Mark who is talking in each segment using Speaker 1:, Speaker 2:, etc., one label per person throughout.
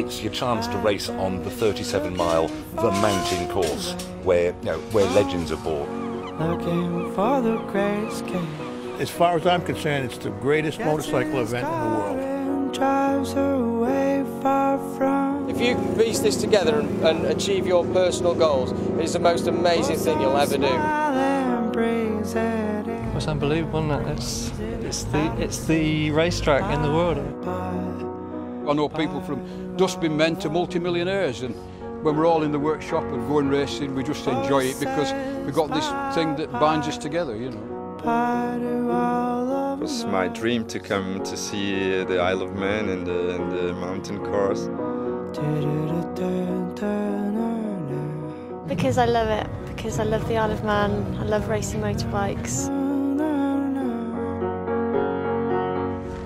Speaker 1: it's your chance to race on the 37-mile The Mountain course, where where legends are born.
Speaker 2: Looking for the great escape.
Speaker 3: As far as I'm concerned, it's the greatest motorcycle event in the world.
Speaker 2: Drives away far from.
Speaker 4: If you can piece this together and achieve your personal goals, it's the most amazing thing you'll ever do.
Speaker 5: It's unbelievable, isn't it? It's the racetrack in the world.
Speaker 6: I know people from dustbin men to multi-millionaires, and when we're all in the workshop and going racing, we just enjoy it because we've got this thing that binds us together, you know.
Speaker 7: It was my dream to come to see the Isle of Man and the mountain course.
Speaker 8: Because I love it, because I love the Isle of Man, I love racing motorbikes.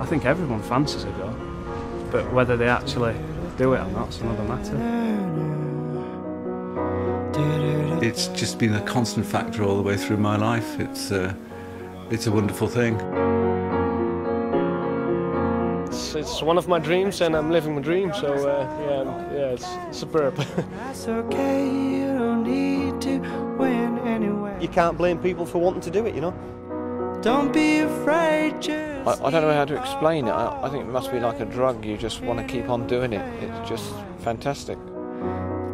Speaker 5: I think everyone fancies a go, but whether they actually do it or not is another matter.
Speaker 9: It's just been a constant factor all the way through my life. It's a wonderful thing.
Speaker 5: It's one of my dreams, and I'm living my dream. So yeah, it's superb.
Speaker 2: That's okay, you don't need to win anyway.
Speaker 4: You can't blame people for wanting to do it, you know.
Speaker 2: Don't be afraid, just
Speaker 4: I don't know how to explain it. I think it must be like a drug. You just want to keep on doing it. It's just fantastic.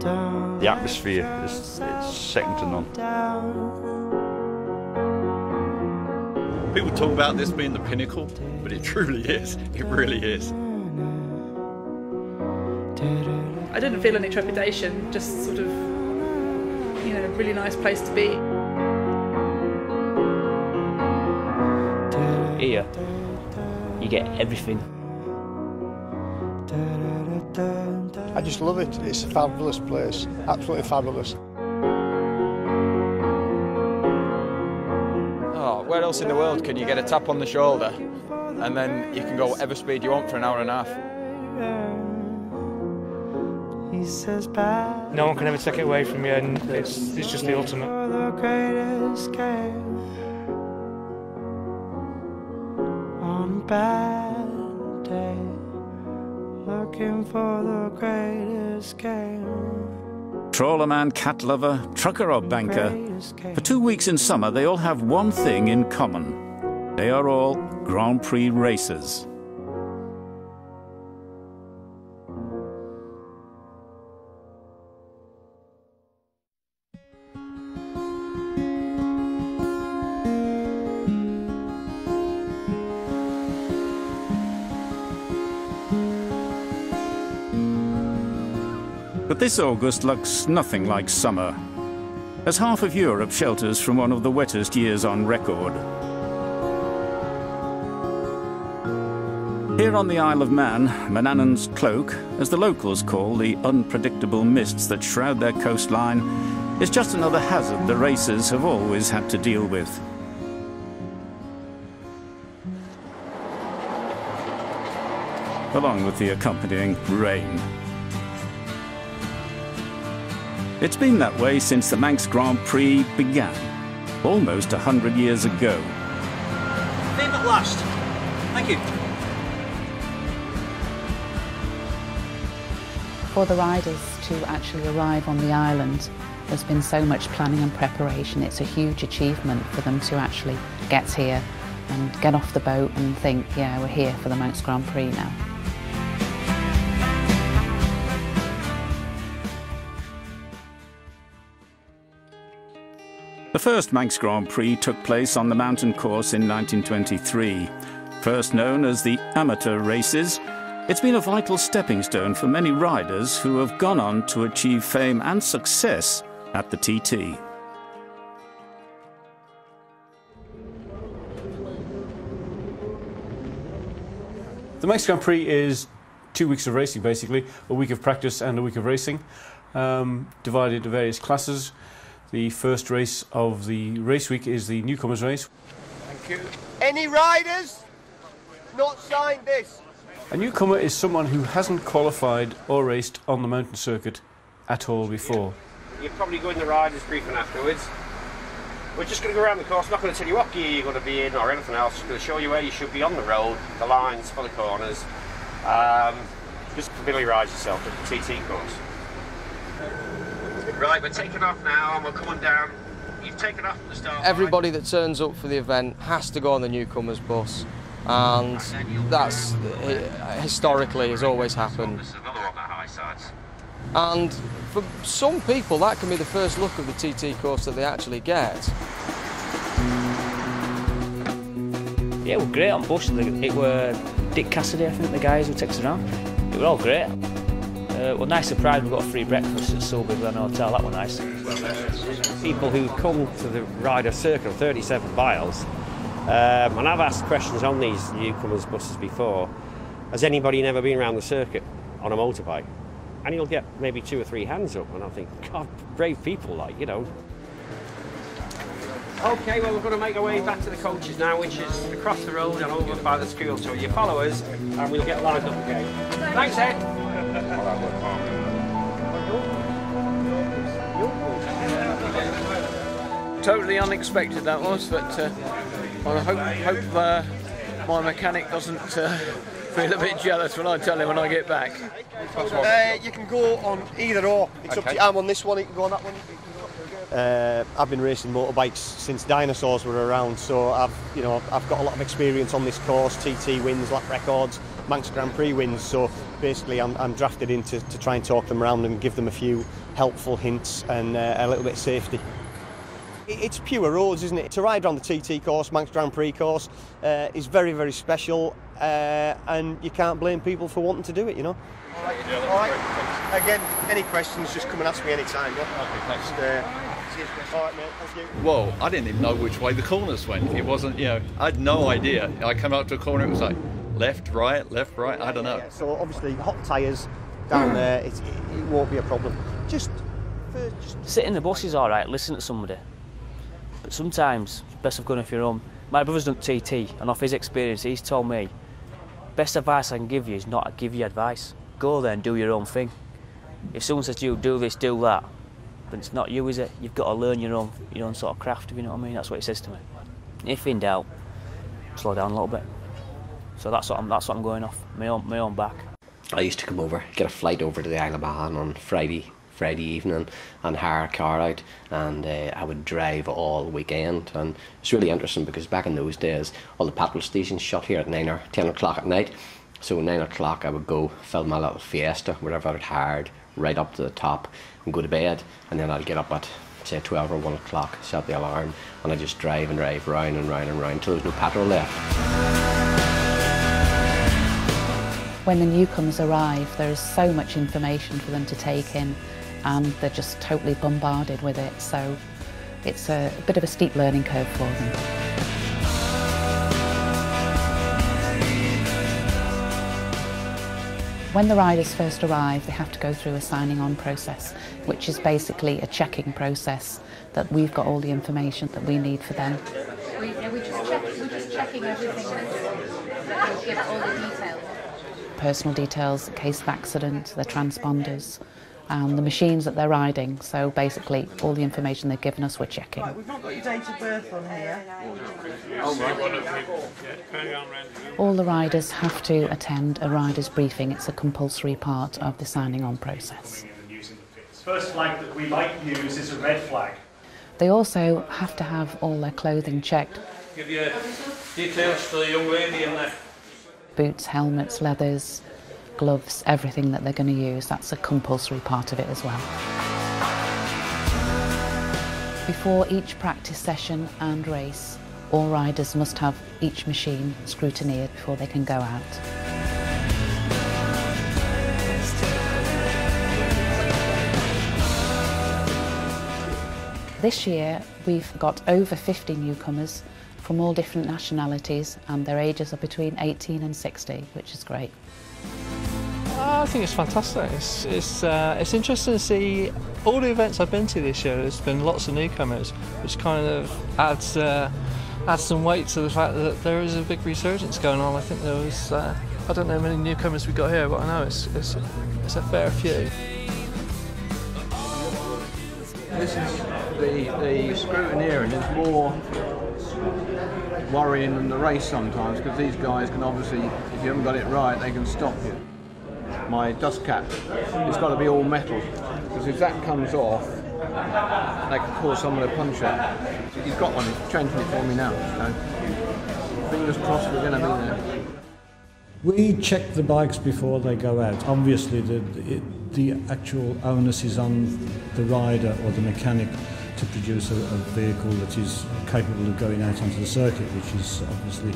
Speaker 10: The atmosphere is second to none. People talk about this being the pinnacle, but it truly is. It really is.
Speaker 11: I didn't feel any trepidation, just sort of, really nice place to be.
Speaker 12: Here, you get everything.
Speaker 3: I just love it. It's a fabulous place, absolutely fabulous.
Speaker 4: Oh, where else in the world can you get a tap on the shoulder and then you can go whatever speed you want for an hour and a half?
Speaker 5: No one can ever take it away from you, and it's just the ultimate.
Speaker 2: On a bad day, looking for the great escape.
Speaker 13: Trawlerman, cat lover, trucker or banker, for 2 weeks in summer they all have one thing in common. They are all Grand Prix racers. But this August looks nothing like summer, as half of Europe shelters from one of the wettest years on record. Here on the Isle of Man, Manannan's Cloak, as the locals call the unpredictable mists that shroud their coastline, is just another hazard the racers have always had to deal with. Along with the accompanying rain. It's been that way since the Manx Grand Prix began, almost 100 years ago.
Speaker 14: Name at last. Thank you.
Speaker 15: For the riders to actually arrive on the island, there's been so much planning and preparation. It's a huge achievement for them to actually get here and get off the boat and think, yeah, we're here for the Manx Grand Prix now.
Speaker 13: The first Manx Grand Prix took place on the mountain course in 1923. First known as the amateur races, it's been a vital stepping stone for many riders who have gone on to achieve fame and success at the TT.
Speaker 16: The Manx Grand Prix is 2 weeks of racing, basically, a week of practice and a week of racing, divided into various classes. The first race of the race week is the newcomers race.
Speaker 4: Thank you. Any riders not signed this?
Speaker 16: A newcomer is someone who hasn't qualified or raced on the mountain circuit at all before.
Speaker 14: You're probably going the riders briefing afterwards. We're just going to go around the course, not going to tell you what gear you're going to be in or anything else, just going to show you where you should be on the road, the lines for the corners. Just familiarise yourself with the TT course. Right, we're taking off now and we're coming down. You've taken off at the start.
Speaker 17: Everybody that turns up for the event has to go on the newcomers bus, and that's historically has always happened. And for some people that can be the first look of the TT course that they actually get.
Speaker 12: Yeah, it was great on bus. It were Dick Cassidy, I think, the guys who took us around. It were all great. Well, nice surprise, we got a free breakfast at Sulby Glen Hotel, that was nice.
Speaker 14: People who come to the rider circle 37 miles, and I've asked questions on these newcomers buses before, has anybody never been around the circuit on a motorbike? And you'll get maybe 2 or 3 hands up, and I think, God, brave people, like, you know. OK, well, we're going to make our way back to the coaches now, which is across the road and over by the school. So you follow us, and we'll get lined up again. Thanks, Ed.
Speaker 4: Totally unexpected that was, but I hope my mechanic doesn't feel a bit jealous when I tell him when I get back.
Speaker 18: You can go on either or. It's up to you. I'm on this one, you can go on that one. I've been racing motorbikes since dinosaurs were around, so I've got a lot of experience on this course. TT wins, lap records, Manx Grand Prix wins. So basically, I'm drafted in to try and talk them around and give them a few helpful hints and a little bit of safety. It's pure roads, isn't it? To ride around the TT course, Manx Grand Prix course, is very, very special, and you can't blame people for wanting to do it, you know. All right. Again, any questions, just come and ask me any time. Yeah?
Speaker 10: Okay, thanks.
Speaker 18: All right, mate. Thank you.
Speaker 10: Well, I didn't even know which way the corners went. It wasn't, I had no idea. I came up to a corner, it was like left, right, I don't know.
Speaker 18: Yeah, so obviously, hot tyres down there, it won't be a problem. Just
Speaker 12: sit in the bus is all right, listen to somebody. But sometimes it's best of going off your own. My brother's done TT, and off his experience, he's told me, best advice I can give you is not to give you advice. Go there and do your own thing. If someone says to you, do this, do that, then it's not you, is it? You've got to learn your own sort of craft, if you know what I mean. That's what he says to me. If in doubt, slow down a little bit. So that's what I'm going off, my own back.
Speaker 19: I used to come over, get a flight over to the Isle of Man on Friday evening and hire a car out, and I would drive all weekend. And it's really interesting because back in those days all the petrol stations shut here at 9 or 10 o'clock at night, so 9 o'clock I would go fill my little Fiesta, whatever I'd hired, right up to the top and go to bed, and then I'd get up at say 12 or 1 o'clock, set the alarm, and I'd just drive and drive round and round and round till there was no petrol left.
Speaker 15: When the newcomers arrive, there is so much information for them to take in, and they're just totally bombarded with it, so it's a bit of a steep learning curve for them. When the riders first arrive, they have to go through a signing on process, which is basically a checking process that we've got all the information that we need for them.
Speaker 20: We're just checking everything. We'll give all the details.
Speaker 15: Personal details, case of accident, their transponders, and the machines that they're riding. So basically, all the information they've given us, we're checking.
Speaker 2: Right, we've not got your date of birth on here.
Speaker 15: All the riders have to attend a rider's briefing. It's a compulsory part of the signing on process.
Speaker 21: The first flag that we might use is a red flag.
Speaker 15: They also have to have all their clothing checked.
Speaker 21: Give you details to the young lady in there.
Speaker 15: Boots, helmets, leathers, gloves, everything that they're going to use. That's a compulsory part of it as well. Before each practice session and race, all riders must have each machine scrutineered before they can go out. This year we've got over 50 newcomers from all different nationalities, and their ages are between 18 and 60, which is great.
Speaker 22: I think it's fantastic. It's interesting to see all the events I've been to this year. There's been lots of newcomers, which kind of adds some weight to the fact that there is a big resurgence going on. I think there was I don't know how many newcomers we got here, but I know it's a fair few.
Speaker 23: This is the scrutineering is more worrying than the race sometimes, because these guys can obviously, if you haven't got it right, they can stop you.
Speaker 4: my dust cap. It's got to be all metal, because if that comes off, they could cause someone to puncture. He's got one, he's changing it for me now, so fingers crossed we're going to be there.
Speaker 1: We check the bikes before they go out. Obviously the actual onus is on the rider or the mechanic to produce a vehicle that is capable of going out onto the circuit, which is obviously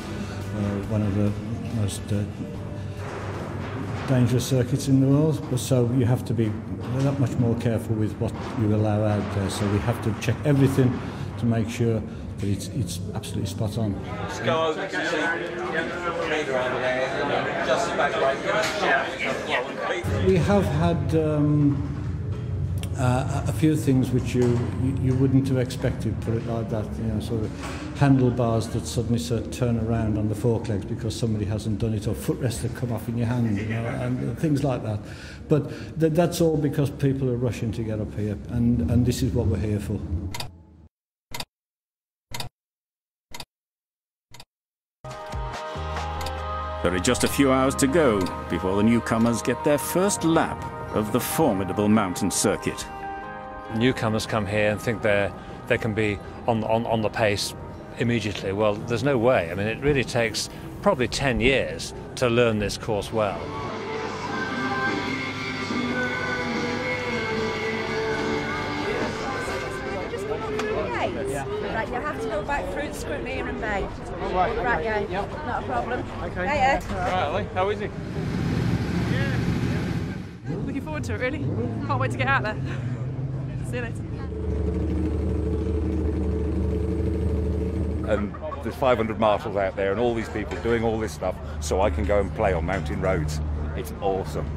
Speaker 1: one of the most dangerous circuits in the world. So you have to be that much more careful with what you allow out there. So we have to check everything to make sure that it's absolutely spot on.
Speaker 6: Just go over to the leader over there, just back right.
Speaker 1: We have had a few things which you wouldn't have expected, put it like that, you know, sort of handlebars that suddenly turn around on the fork legs because somebody hasn't done it, or footrests that come off in your hand, you know, and things like that. But that's all because people are rushing to get up here, and this is what we're here for.
Speaker 13: There are just a few hours to go before the newcomers get their first lap of the formidable mountain circuit.
Speaker 7: Newcomers come here and think they can be on the pace immediately. Well, there's no way. I mean, it really takes probably 10 years to learn this course well.
Speaker 24: Right, you have to go back through the scrutineer and bay.
Speaker 4: All right.
Speaker 24: Right, yeah.
Speaker 4: Yep.
Speaker 24: Not a problem.
Speaker 4: Okay.
Speaker 24: Yeah.
Speaker 4: Right, Ali, how is he?
Speaker 11: Looking forward to it, really. Can't wait to get out there. See you later.
Speaker 25: And there's 500 marshals out there and all these people doing all this stuff so I can go and play on mountain roads. It's awesome.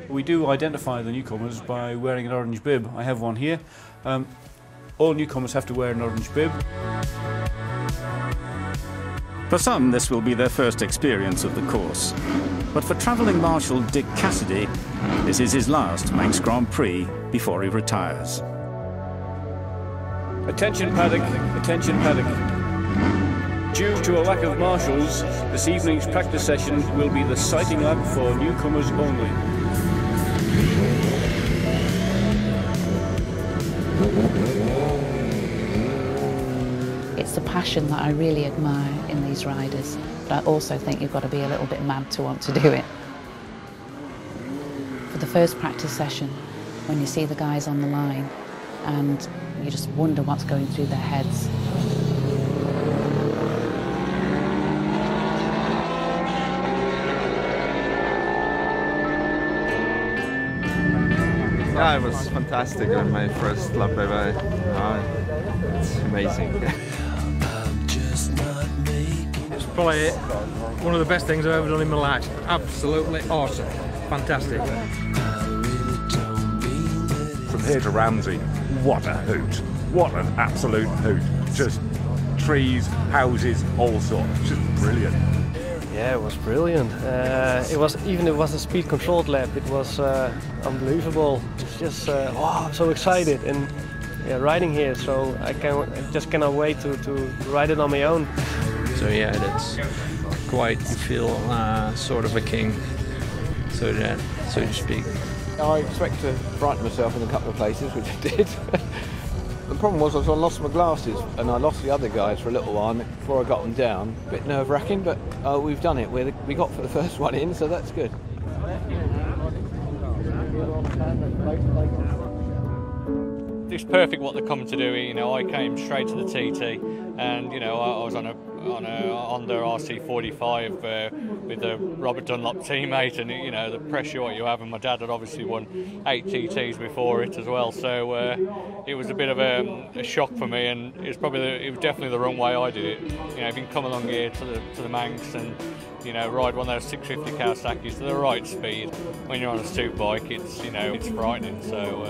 Speaker 16: We do identify the newcomers by wearing an orange bib. I have one here. All newcomers have to wear an orange bib.
Speaker 13: For some, this will be their first experience of the course. But for travelling Marshal Dick Cassidy, this is his last Manx Grand Prix before he retires.
Speaker 16: Attention paddock, attention paddock. Due to a lack of marshals, this evening's practice session will be the sighting lap for newcomers only.
Speaker 15: It's the passion that I really admire in these riders, but I also think you've got to be a little bit mad to want to do it. For the first practice session, when you see the guys on the line and you just wonder what's going through their heads.
Speaker 23: Yeah, it was fantastic. My first lap ever. It's amazing.
Speaker 26: It's probably one of the best things I've ever done in my life. Absolutely awesome. Fantastic.
Speaker 25: From here to Ramsey, what a hoot. What an absolute hoot. Just trees, houses, all sorts. Just brilliant.
Speaker 27: Yeah, it was brilliant. It was a speed controlled lap. It was unbelievable. It's just wow, I'm so excited and yeah, riding here. So I just cannot wait to ride it on my own.
Speaker 23: So yeah, that's quite, you feel sort of a king, so to speak.
Speaker 4: I expect to frighten myself in a couple of places, which I did. The problem was I lost my glasses and I lost the other guys for a little while before I got them down. A bit nerve-wracking, but we've done it. We got for the first one in, so that's good.
Speaker 28: It's perfect what they're coming to do. You know, I came straight to the TT, and you know, I was on a Honda RC45 with a Robert Dunlop teammate, and you know the pressure what you have. And my dad had obviously won 8 TTs before it as well, so it was a bit of a shock for me, and it was definitely the wrong way I did it. You know, if you can come along here to the Manx and you know ride one of those 650 Kawasaki's to the right speed when you're on a stoop bike, it's it's frightening. So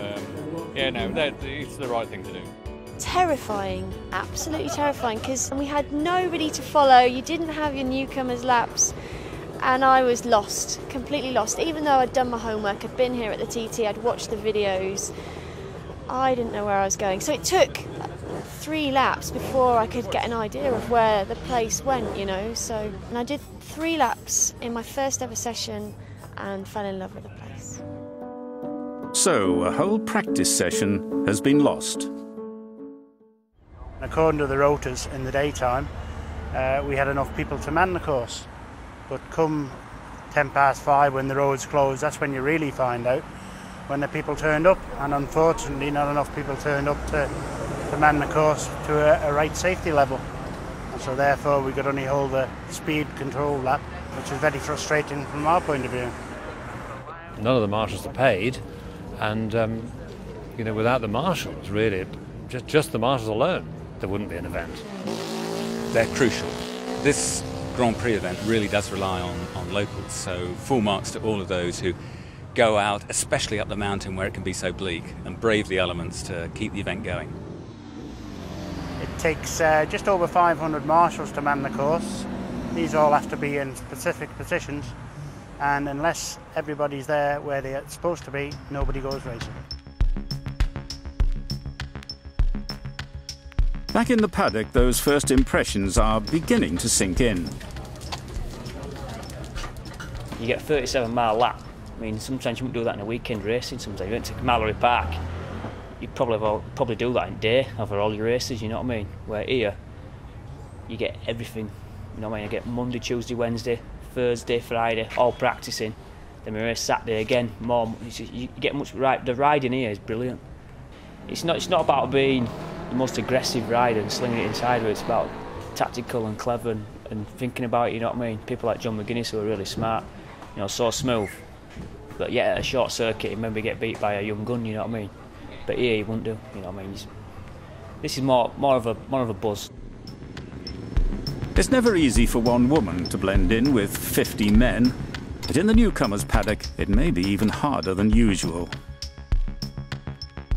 Speaker 28: yeah, no, it's the right thing to do.
Speaker 8: Terrifying, absolutely terrifying, because we had nobody to follow. You didn't have your newcomers laps, and I was lost, completely lost. Even though I'd done my homework, I'd been here at the TT, I'd watched the videos, I didn't know where I was going. So it took 3 laps before I could get an idea of where the place went, you know. So, and I did 3 laps in my first ever session, and fell in love with the place.
Speaker 13: So, a whole practice session has been lost.
Speaker 3: According to the rotors in the daytime, we had enough people to man the course. But come 5:10 when the roads close, that's when you really find out when the people turned up, and unfortunately not enough people turned up to man the course to a right safety level. And so therefore we could only hold the speed control lap, which is very frustrating from our point of view.
Speaker 7: None of the marshals are paid, and you know, without the marshals, really, just the marshals alone, there wouldn't be an event.
Speaker 5: They're crucial. This Grand Prix event really does rely on locals, so full marks to all of those who go out, especially up the mountain where it can be so bleak, and brave the elements to keep the event going.
Speaker 3: It takes just over 500 marshals to man the course. These all have to be in specific positions, and unless everybody's there where they're supposed to be, nobody goes racing.
Speaker 13: Back in the paddock, those first impressions are beginning to sink in.
Speaker 9: You get a 37-mile lap. I mean, sometimes you wouldn't do that in a weekend racing. Sometimes you went to Mallory Park, you'd probably do that in a day over all your races, you know what I mean? Where here, you get everything, you know what I mean? You get Monday, Tuesday, Wednesday, Thursday, Friday, all practicing. Then we race Saturday again, more. You get much right. The riding here is brilliant. It's not about being the most aggressive rider and slinging it inside, but it's about tactical and clever and thinking about it, you know what I mean? People like John McGuinness who are really smart, you know, so smooth. But yeah, at a short circuit, you maybe get beat by a young gun, you know what I mean? But here you wouldn't do, you know what I mean? This is more of a buzz.
Speaker 13: It's never easy for one woman to blend in with 50 men, but in the newcomers' paddock, it may be even harder than usual.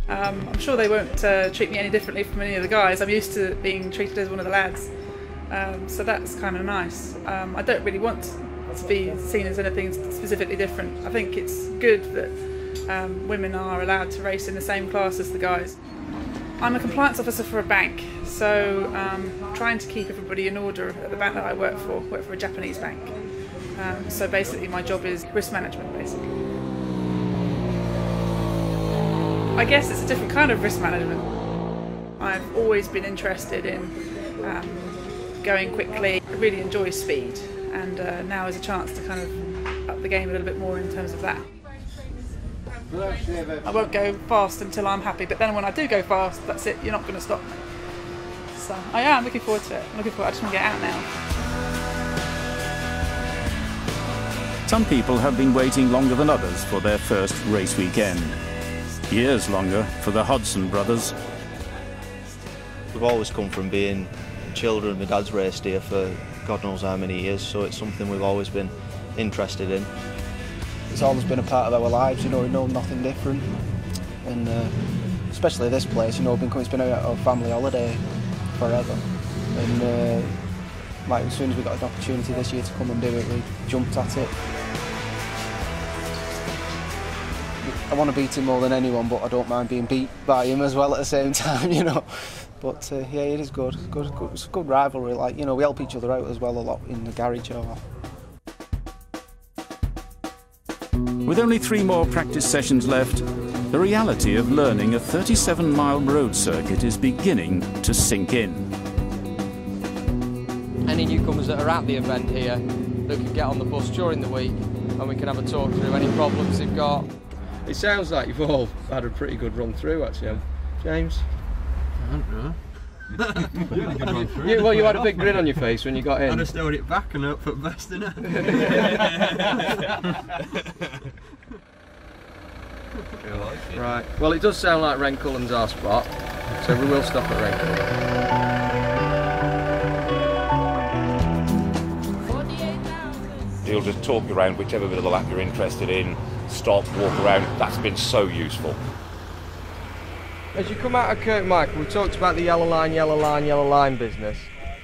Speaker 11: I'm sure they won't treat me any differently from any of the guys. I'm used to being treated as one of the lads, so that's kind of nice. I don't really want to be seen as anything specifically different. I think it's good that women are allowed to race in the same class as the guys. I'm a compliance officer for a bank, so trying to keep everybody in order at the bank that I work for a Japanese bank. So basically my job is risk management, basically. I guess it's a different kind of risk management. I've always been interested in going quickly. I really enjoy speed, and now is a chance to kind of up the game a little bit more in terms of that. I won't go fast until I'm happy, but then when I do go fast, that's it, you're not going to stop me. So I am looking forward to it. I just want to get out now.
Speaker 13: Some people have been waiting longer than others for their first race weekend. Years longer for the Hodson brothers.
Speaker 10: We've always come from being children. My dad's raced here for God knows how many years, so it's something we've always been interested in.
Speaker 12: It's always been a part of our lives, you know, we know nothing different. And especially this place, you know, it's been our family holiday forever. And like as soon as we got an opportunity this year to come and do it, we jumped at it. I want to beat him more than anyone, but I don't mind being beat by him as well at the same time, you know. But yeah, it is good. It's a good rivalry. Like, you know, we help each other out as well a lot in the garage.
Speaker 13: With only 3 more practice sessions left, the reality of learning a 37-mile road circuit is beginning to sink in.
Speaker 14: Any newcomers that are at the event here that can get on the bus during the week, and we can have a talk through any problems they've got.
Speaker 26: It sounds like you've all had a pretty good run through, actually, James.
Speaker 14: I don't know.
Speaker 26: Well, you had a big grin on your face when you got in.
Speaker 14: I just held it back and hope for the best, didn't I?
Speaker 26: Right, well, it does sound like Rencullen's our spot, so we will stop at Rencullen.
Speaker 25: He'll just talk you around whichever bit of the lap you're interested in, stop, walk around. That's been so useful.
Speaker 14: As you come out of Kirkmichael, we talked about the yellow line business.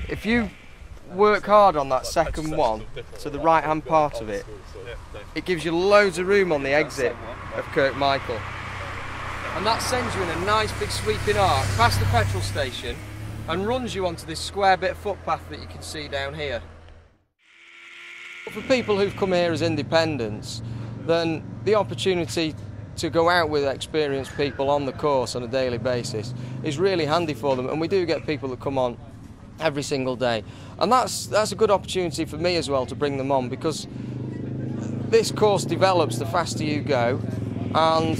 Speaker 14: If you work hard on that second one, to the right-hand part of it, it gives you loads of room on the exit of Kirkmichael. And that sends you in a nice big sweeping arc past the petrol station and runs you onto this square bit of footpath that you can see down here. For people who've come here as independents, then the opportunity to go out with experienced people on the course on a daily basis is really handy for them, and we do get people that come on every single day, and that's a good opportunity for me as well to bring them on, because this course develops the faster you go, and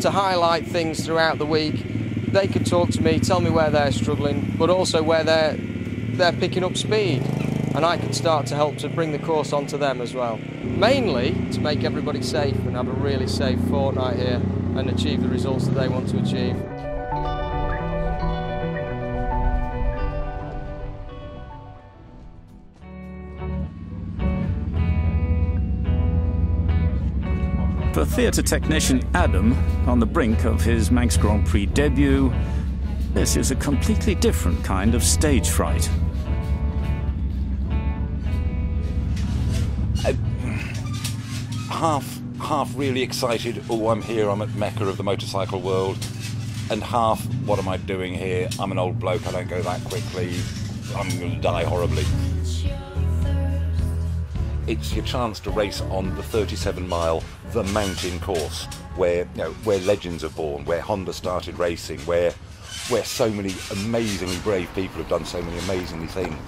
Speaker 14: to highlight things throughout the week, they could talk to me, tell me where they're struggling, but also where they're picking up speed, and I can start to help to bring the course onto them as well. Mainly to make everybody safe and have a really safe fortnight here and achieve the results that they want to achieve.
Speaker 13: For theatre technician Adam, on the brink of his Manx Grand Prix debut, this is a completely different kind of stage fright.
Speaker 25: Half really excited, oh, I'm here, I'm at Mecca of the motorcycle world, and half, what am I doing here? I'm an old bloke, I don't go that quickly, I'm going to die horribly. It's your chance to race on the 37-mile, the mountain course, where where legends are born, where Honda started racing, where so many amazingly brave people have done so many amazingly things.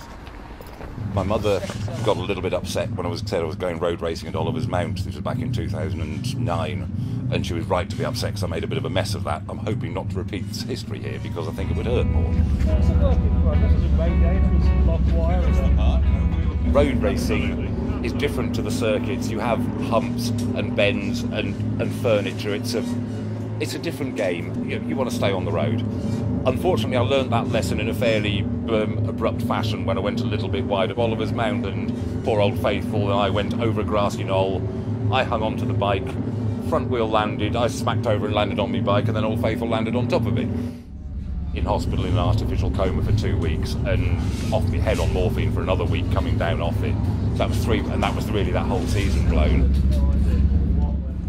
Speaker 25: My mother got a little bit upset when I said I was going road racing at Oliver's Mount. This was back in 2009, and she was right to be upset because I made a bit of a mess of that. I'm hoping not to repeat this history here because I think it would hurt more. Road racing is different to the circuits. You have humps and bends and furniture. It's a different game. You want to stay on the road. Unfortunately, I learned that lesson in a fairly abrupt fashion when I went a little bit wide of Oliver's Mount, and poor old Faithful and I went over a grassy knoll. I hung onto the bike, front wheel landed, I smacked over and landed on my bike, and then old Faithful landed on top of it. In hospital in an artificial coma for 2 weeks, and off my head on morphine for another week coming down off it. That was 3, and that was really that whole season blown.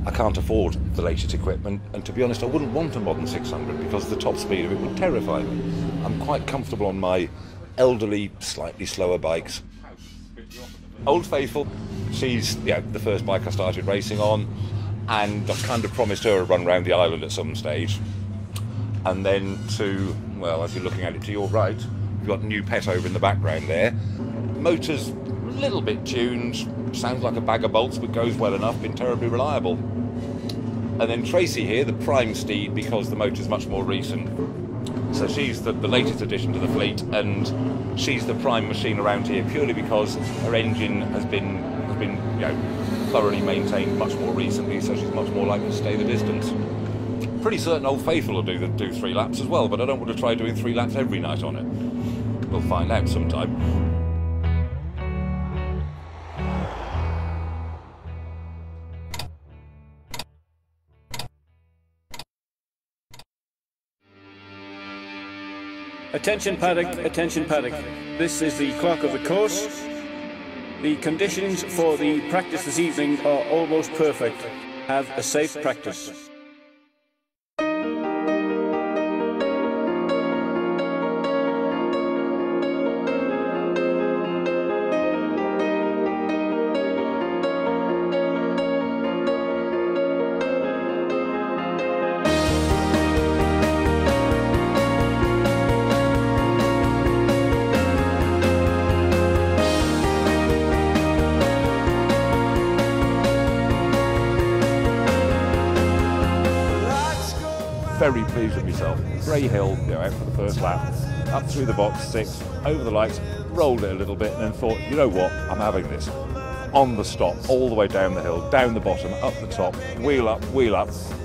Speaker 25: I can't afford the latest equipment, and to be honest, I wouldn't want a modern 600 because the top speed of it would terrify me. I'm quite comfortable on my elderly, slightly slower bikes. Old Faithful, she's the first bike I started racing on, and I've kind of promised her a run round the island at some stage. And then to, well, as you're looking at it to your right, you've got new pet over in the background there. Motor's a little bit tuned, sounds like a bag of bolts, but goes well enough, been terribly reliable. And then Tracy here, the prime steed, because the motor's much more recent. So she's the latest addition to the fleet, and she's the prime machine around here purely because her engine has been thoroughly maintained much more recently, so she's much more likely to stay the distance. Pretty certain Old Faithful will do 3 laps as well, but I don't want to try doing 3 laps every night on it. We'll find out sometime.
Speaker 13: Attention paddock, attention paddock. This is the clock of the course. The conditions for the practice this evening are almost perfect. Have a safe practice.
Speaker 25: Very pleased with myself. Grey Hill, out for the first lap, up through the box 6, over the lights, rolled it a little bit, and then thought, you know what, I'm having this. On the stop, all the way down the hill, down the bottom, up the top, wheel up,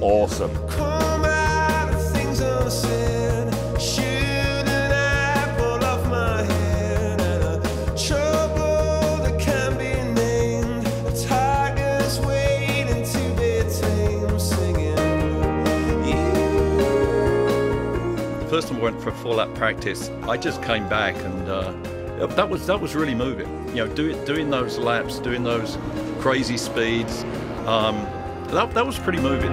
Speaker 25: awesome.
Speaker 2: First time I went for a 4-lap practice, I just came back, and that was really moving. Doing those laps, doing those crazy speeds, that was pretty moving.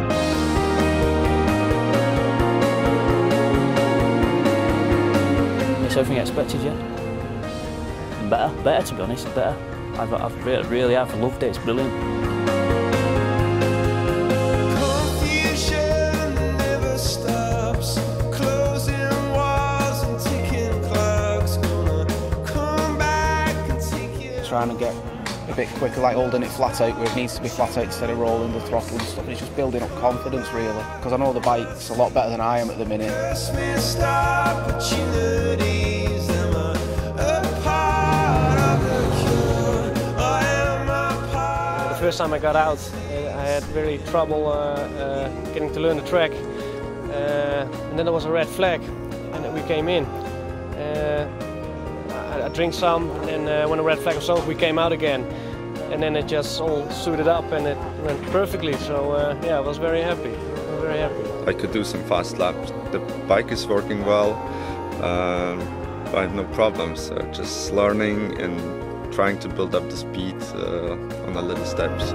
Speaker 9: It's everything I expected, yeah. Better to be honest, better. I've really have loved it. It's brilliant.
Speaker 12: trying to get a bit quicker, like holding it flat out where it needs to be flat out instead of rolling the throttle and stuff. And it's just building up confidence really, because I know the bike's a lot better than I am at the minute.
Speaker 27: The first time I got out, I had really trouble getting to learn the track, and then there was a red flag, and then we came in. I drank some, and then when the red flag was over, we came out again, and then it just all suited up and it went perfectly. So yeah, I was very happy. Very happy.
Speaker 1: I could do some fast laps. The bike is working well. I have no problems. Just learning and trying to build up the speed on the little steps.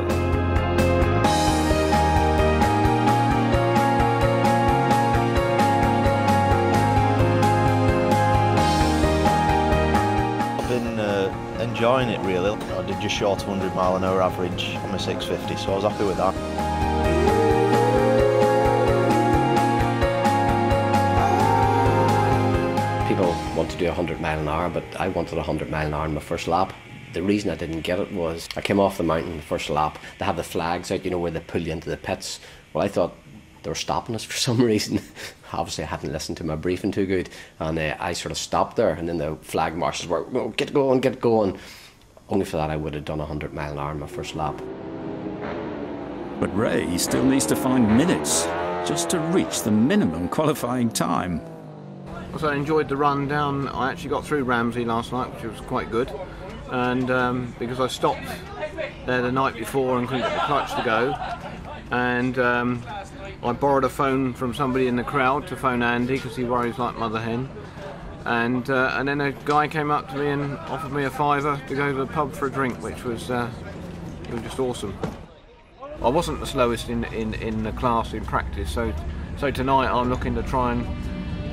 Speaker 10: Enjoying it really. I did just short of 100 mile an hour average on my 650, so I was happy with that.
Speaker 6: People want to do 100 mile an hour, but I wanted 100 mile an hour in my first lap. The reason I didn't get it was I came off the mountain the first lap. They have the flags out, you know, where they pull you into the pits. Well, I thought they were stopping us for some reason. Obviously I hadn't listened to my briefing too good, and I sort of stopped there, and then the flag marshals were, oh, get going. Only for that I would have done 100 mile an hour in my first lap.
Speaker 13: But Ray still needs to find minutes just to reach the minimum qualifying time.
Speaker 4: So I enjoyed the run down. I actually got through Ramsey last night, which was quite good, and because I stopped there the night before and couldn't get the clutch to go, and I borrowed a phone from somebody in the crowd to phone Andy because he worries like mother hen, and then a guy came up to me and offered me a £5 to go to the pub for a drink, which was it was just awesome. I wasn't the slowest in the class in practice, so tonight I'm looking to try and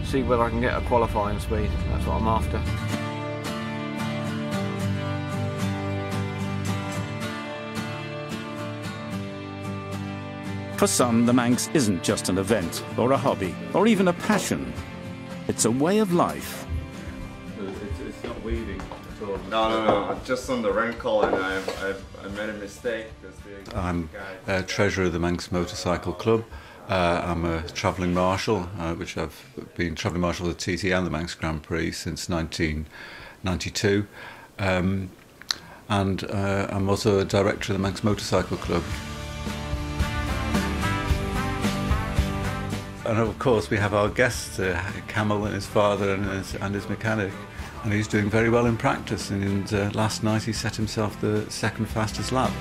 Speaker 4: see whether I can get a qualifying speed. That's what I'm after.
Speaker 13: For some, the Manx isn't just an event, or a hobby, or even a passion. It's a way of life.
Speaker 1: It's not weaving at all. No. Just on the wrinkle, and I made a mistake.
Speaker 17: I'm treasurer of the Manx Motorcycle Club. I'm a travelling marshal, which I've been travelling marshal of the TT and the Manx Grand Prix since 1992. And I'm also a director of the Manx Motorcycle Club. And of course we have our guest, Kamil and his father and his mechanic, and he's doing very well in practice, and last night he set himself the second fastest lap.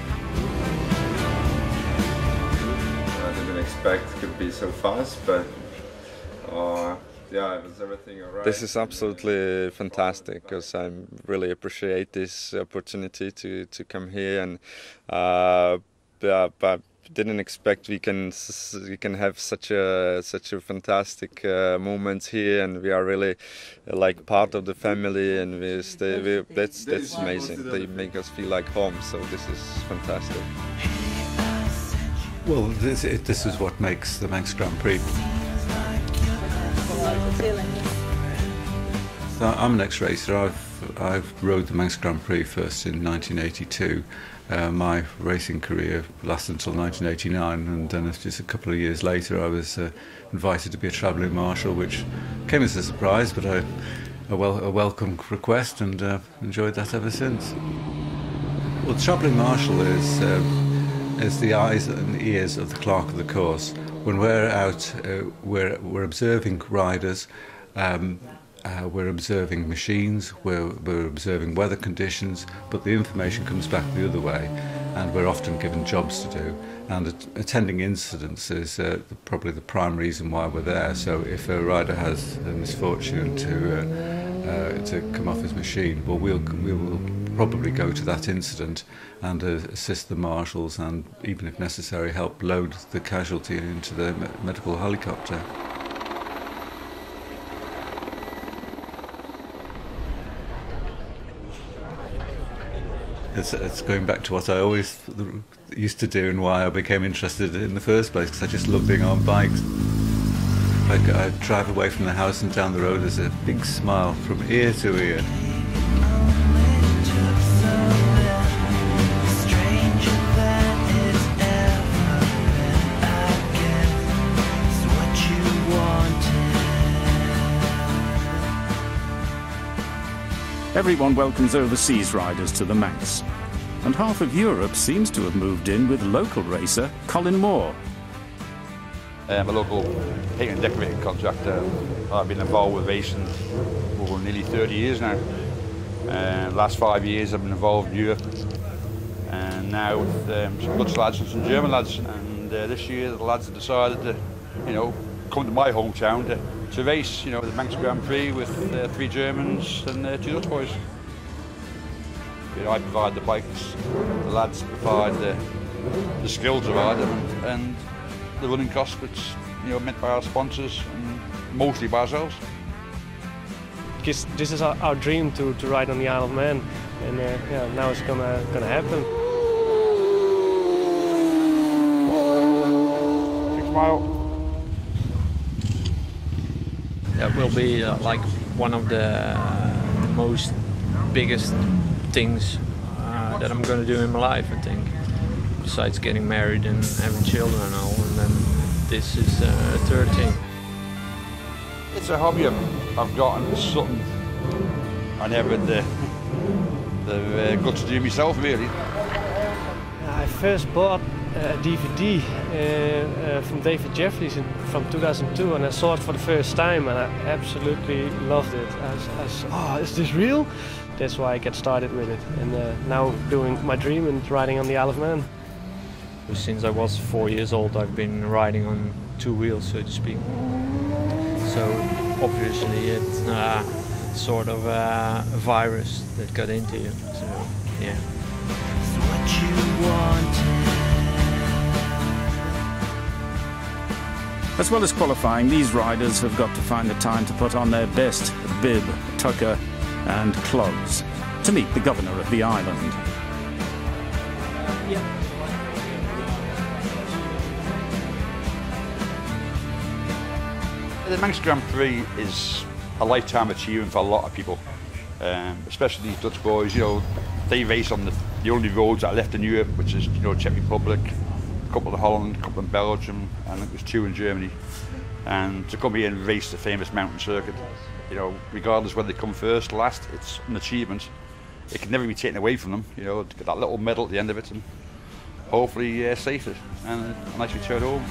Speaker 1: I didn't expect it could be so fast, but yeah, it was everything alright. This is absolutely fantastic, because I really appreciate this opportunity to come here, and but didn't expect we can have such a fantastic moment here, and we are really like part of the family, and that's amazing. They make us feel like home, so this is fantastic.
Speaker 17: Well, this is what makes the Manx Grand Prix. So I'm an ex-racer. I've rode the Manx Grand Prix first in 1982. My racing career lasted until 1989, and then just a couple of years later I was invited to be a travelling marshal, which came as a surprise, but a welcome request, and enjoyed that ever since. Well, the travelling marshal is the eyes and ears of the clerk of the course. When we're out, we're observing riders. We're observing machines, we're observing weather conditions, but the information comes back the other way, and we're often given jobs to do. And attending incidents is probably the prime reason why we're there. So if a rider has a misfortune to come off his machine, well, we will probably go to that incident and assist the marshals, and even if necessary help load the casualty into the medical helicopter. It's going back to what I always used to do and why I became interested in the first place, because I just love being on bikes. I drive away from the house and down the road, there's a big smile from ear to ear.
Speaker 13: Everyone welcomes overseas riders to the Manx. And half of Europe seems to have moved in with local racer Colin Moore.
Speaker 15: I'm a local paint and decorating contractor. I've been involved with racing over nearly 30 years now. Last 5 years I've been involved in Europe, and now with some Dutch lads and some German lads. And this year the lads have decided to, come to my hometown to race, the Manx Grand Prix with 3 Germans and 2 Dutch boys. I provide the bikes, the lads provide the skills to ride them, and the running costs, which met by our sponsors and mostly by ourselves.
Speaker 27: Because this is our dream to ride on the Isle of Man, and now it's gonna happen.
Speaker 15: 6 mile.
Speaker 23: That will be like one of the most biggest things that I'm going to do in my life, I think. Besides getting married and having children and all, and then this is a third thing.
Speaker 15: It's a hobby I've got, and it's something I never had the guts to do myself, really.
Speaker 27: I first bought a DVD from David Jeffries from 2002, and I saw it for the first time, and I absolutely loved it. I was, oh, is this real? That's why I get started with it, and now doing my dream and riding on the Isle of Man.
Speaker 23: Since I was 4 years old, I've been riding on 2 wheels, so to speak. So obviously it's sort of a virus that got into you. So yeah.
Speaker 13: As well as qualifying, these riders have got to find the time to put on their best bib, tucker and clogs to meet the governor of the island.
Speaker 15: The Manx Grand Prix is a lifetime achievement for a lot of people, especially these Dutch boys. They race on the only roads that are left in Europe, which is Czech Republic, a couple in Holland, a couple in Belgium, and I think there's 2 in Germany. And to come here and race the famous mountain circuit, regardless whether they come first, last, it's an achievement. It can never be taken away from them. To get that little medal at the end of it, and hopefully safe and a nice return home.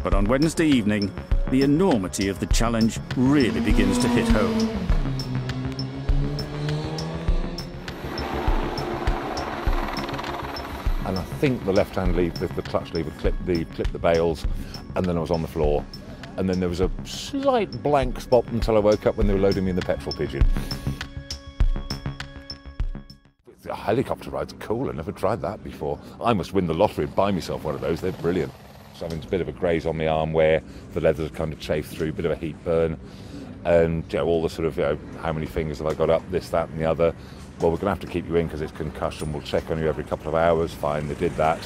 Speaker 13: But on Wednesday evening, the enormity of the challenge really begins to hit home.
Speaker 16: And I think the left-hand lever, the clutch lever, clipped the bales, and then I was on the floor. And then there was a slight blank spot until I woke up when they were loading me in the petrol pigeon. A helicopter ride's cool. I never tried that before. I must win the lottery and buy myself one of those. They're brilliant. So I mean, it's a bit of a graze on my arm where the leather's kind of chafed through, a bit of a heat burn, and all the sort of how many fingers have I got up, this, that, and the other. Well, we're going to have to keep you in because it's concussion. We'll check on you every couple of hours. Fine, they did that.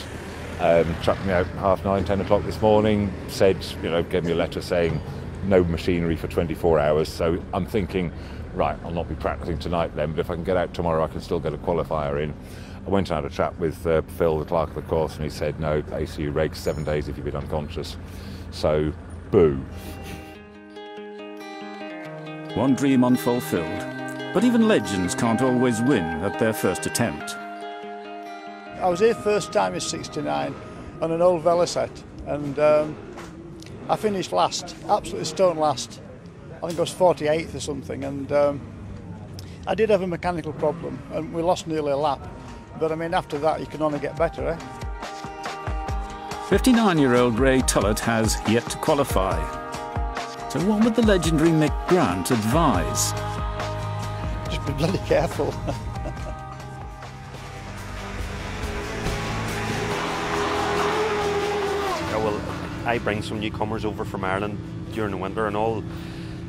Speaker 16: Chucked me out at 9:30, 10 o'clock this morning. Said, gave me a letter saying no machinery for 24 hours. So I'm thinking, right, I'll not be practicing tonight then, but if I can get out tomorrow, I can still get a qualifier in. I went and had a chat with Phil, the clerk of the course, and he said, no, ACU regs 7 days if you've been unconscious. So, boo.
Speaker 13: One dream unfulfilled. But even legends can't always win at their first attempt.
Speaker 18: I was here first time in '69 on an old Velocet, and I finished last, absolutely stone last. I think I was 48th or something, and I did have a mechanical problem, and we lost nearly a lap. But I mean, after that, you can only get better, eh?
Speaker 13: 59-year-old Ray Tullett has yet to qualify. So what would the legendary Mick Grant advise?
Speaker 18: Just be bloody careful.
Speaker 19: Well, I bring some newcomers over from Ireland during the winter, and all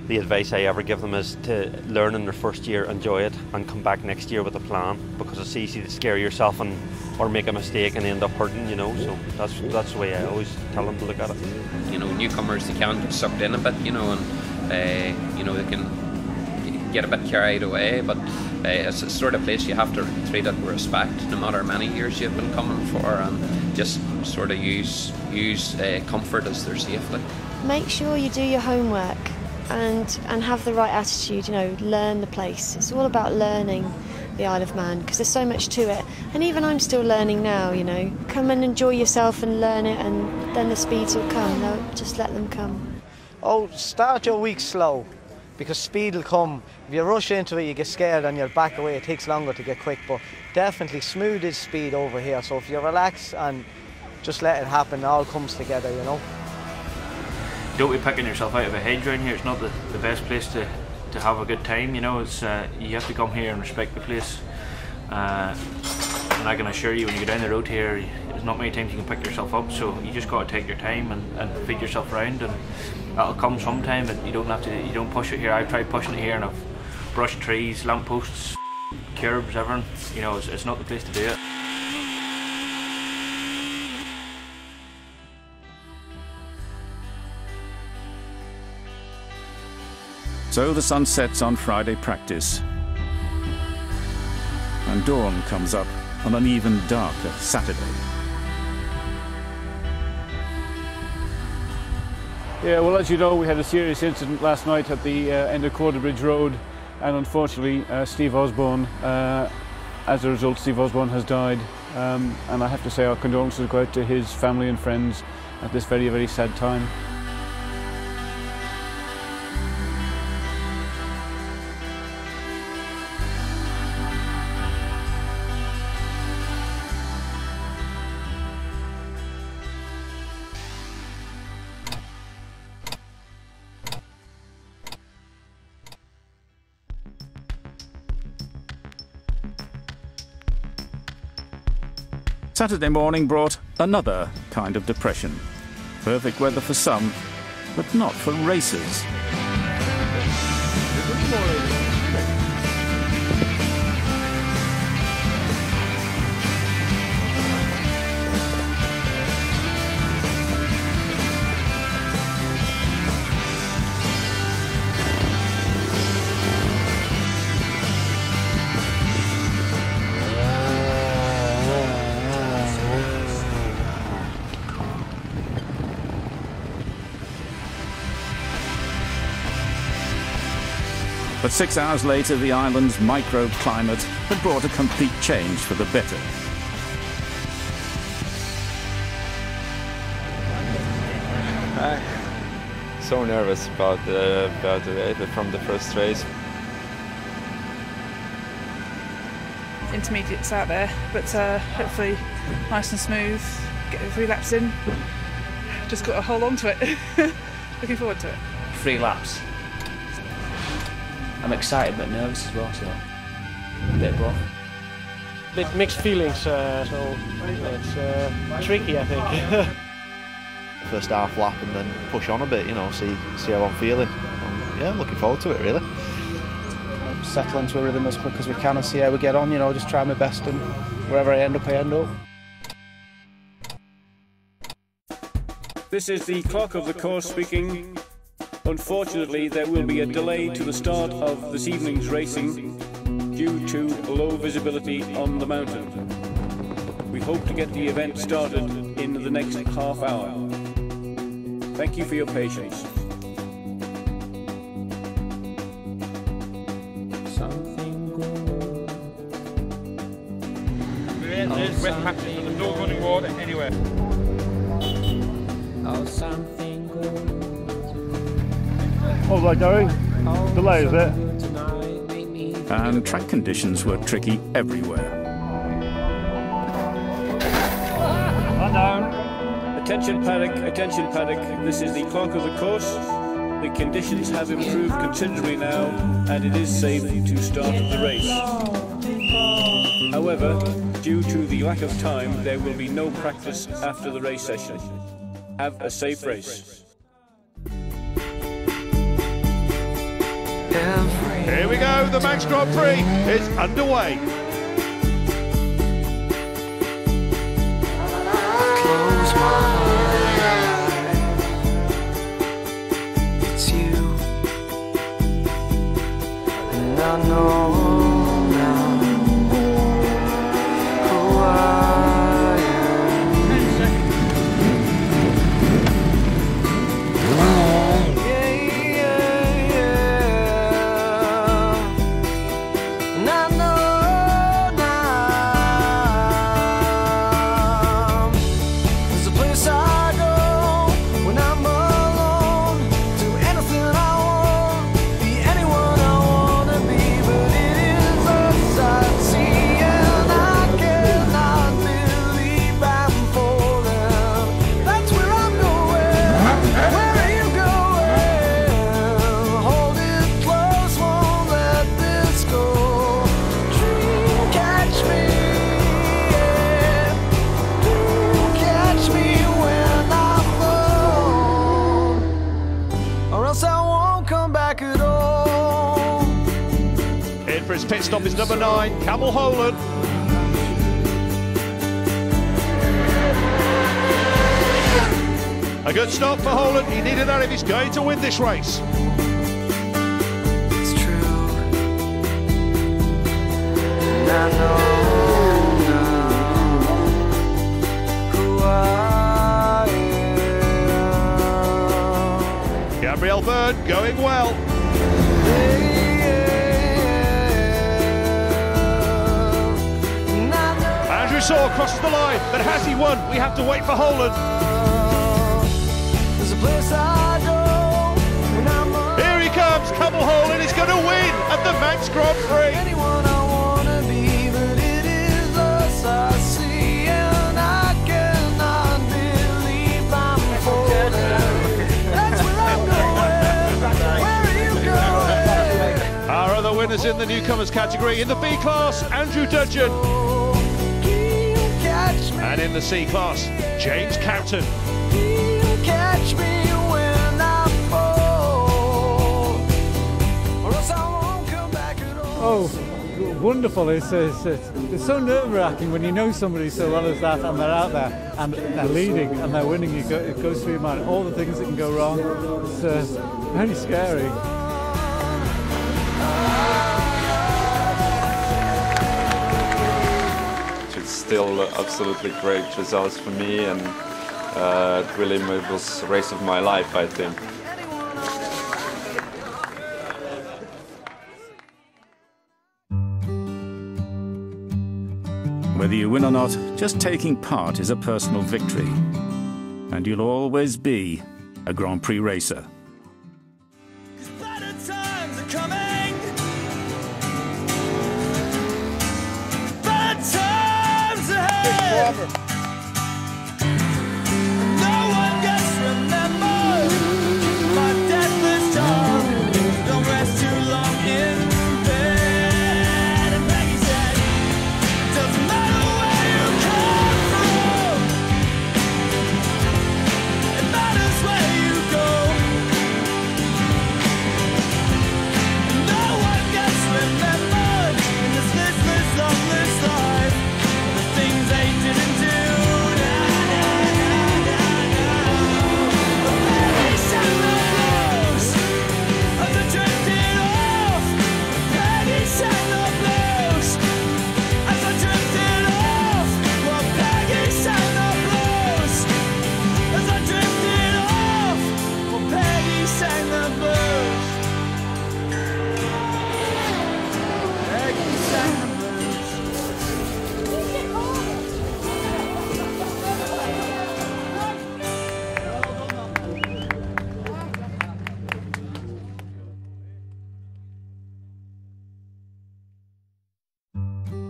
Speaker 19: the advice I ever give them is to learn in their first year, enjoy it, and come back next year with a plan, because it's easy to scare yourself or make a mistake and end up hurting, so that's the way I always tell them to look at it.
Speaker 20: Newcomers, they can get sucked in a bit, and they can
Speaker 5: get a bit carried away, but it's a sort of place you have to treat it with respect, no matter how many years you've been coming for, and just sort of use comfort as their safety.
Speaker 7: Make sure you do your homework and have the right attitude, you know, learn the place. It's all about learning the Isle of Man, because there's so much to it, and even I'm still learning now, you know. Come and enjoy yourself and learn it, and then the speeds will come. No, just let them come.
Speaker 12: Oh, start your week slow, because speed will come. If you rush into it, you get scared and you'll back away. It takes longer to get quick, but definitely smooth is speed over here. So if you relax and just let it happen, it all comes together, you know.
Speaker 8: Don't be picking yourself out of a hedge around here. It's not the best place to have a good time, you know. It's you have to come here and respect the place. And I can assure you, when you go down the road here, there's not many times you can pick yourself up, so you just got to take your time and feed yourself around, and that'll come sometime, but you don't push it here. I've tried pushing it here and I've brushed trees, lampposts, curbs, everything. You know, it's not the place to do it.
Speaker 13: So the sun sets on Friday practice, and dawn comes up on an even darker Saturday.
Speaker 20: Yeah, well, as you know, we had a serious incident last night at the end of Quarterbridge Road, and unfortunately Steve Osborne, as a result, Steve Osborne has died, and I have to say our condolences go out to his family and friends at this very, very sad time.
Speaker 13: Saturday morning brought another kind of depression. Perfect weather for some, but not for racers. But 6 hours later, the island's microclimate had brought a complete change for the better.
Speaker 1: So nervous about it from the first race.
Speaker 11: Intermediates out there, but hopefully nice and smooth. Get the 3 laps in. Just got to hold on to it. Looking forward to it.
Speaker 9: 3 laps. I'm excited but nervous as well, so a bit of both.
Speaker 27: Bit mixed feelings, so it's tricky, I think.
Speaker 10: First half lap and then push on a bit, you know, see how I'm feeling. Yeah, I'm looking forward to it, really.
Speaker 12: Settle into a rhythm as quick as we can and see how we get on, you know, just try my best, and wherever I end up, I end up.
Speaker 20: This is the clock of the course speaking. Unfortunately, there will be a delay to the start of this evening's racing due to low visibility on the mountain. We hope to get the event started in the next half hour. Thank you for your patience.
Speaker 15: There's wet patches, but there's no running water anywhere.
Speaker 20: What was I doing? Delay, is it?
Speaker 13: And track conditions were tricky everywhere.
Speaker 20: Man down. Attention paddock, this is the clock of the course. The conditions have improved considerably now, and it is safe to start the race. However, due to the lack of time, there will be no practice after the race session. Have a safe race.
Speaker 15: Here we go, the Manx Grand Prix is underway.
Speaker 21: Close my eyes, it's you, and
Speaker 2: pit stop is number 9, Kamil Holán. A good stop for Holán. He needed that if he's going to win this race.
Speaker 21: It's true. And I know now who I am.
Speaker 2: Gabriel Byrne going well. Andrew Saw crosses the line, but has he won? We have to wait for Holán. Here he comes, Kamil Holán is going to win at the Manx Grand Prix.
Speaker 21: Anyone I wanna be, but it is us I see, and I cannot believe I'm falling. That's where I'm going. Where are you going?
Speaker 2: Our other winners in the newcomers category: in the B class, Andrew Dudgeon, and in the C class, James Captain.
Speaker 21: Catch me when I fall, or else I won't come back at all.
Speaker 3: Oh, wonderful. It's so nerve-wracking when you know somebody so well as that and they're out there and they're leading and they're winning. It goes through your mind, all the things that can go wrong. It's very scary.
Speaker 1: It's still absolutely great results for me, and it really was the race of my life, I think.
Speaker 13: Whether you win or not, just taking part is a personal victory. And you'll always be a Grand Prix racer.
Speaker 21: Better times are coming. Better times ahead.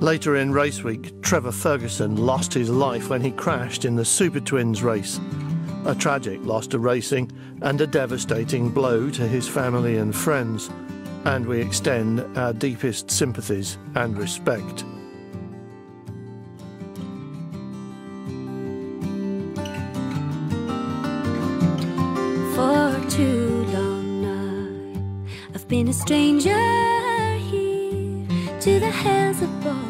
Speaker 14: Later in race week, Trevor Ferguson lost his life when he crashed in the Super Twins race. A tragic loss to racing and a devastating blow to his family and friends. And we extend our deepest sympathies and respect.
Speaker 22: For too long I've been a stranger here to the hills above.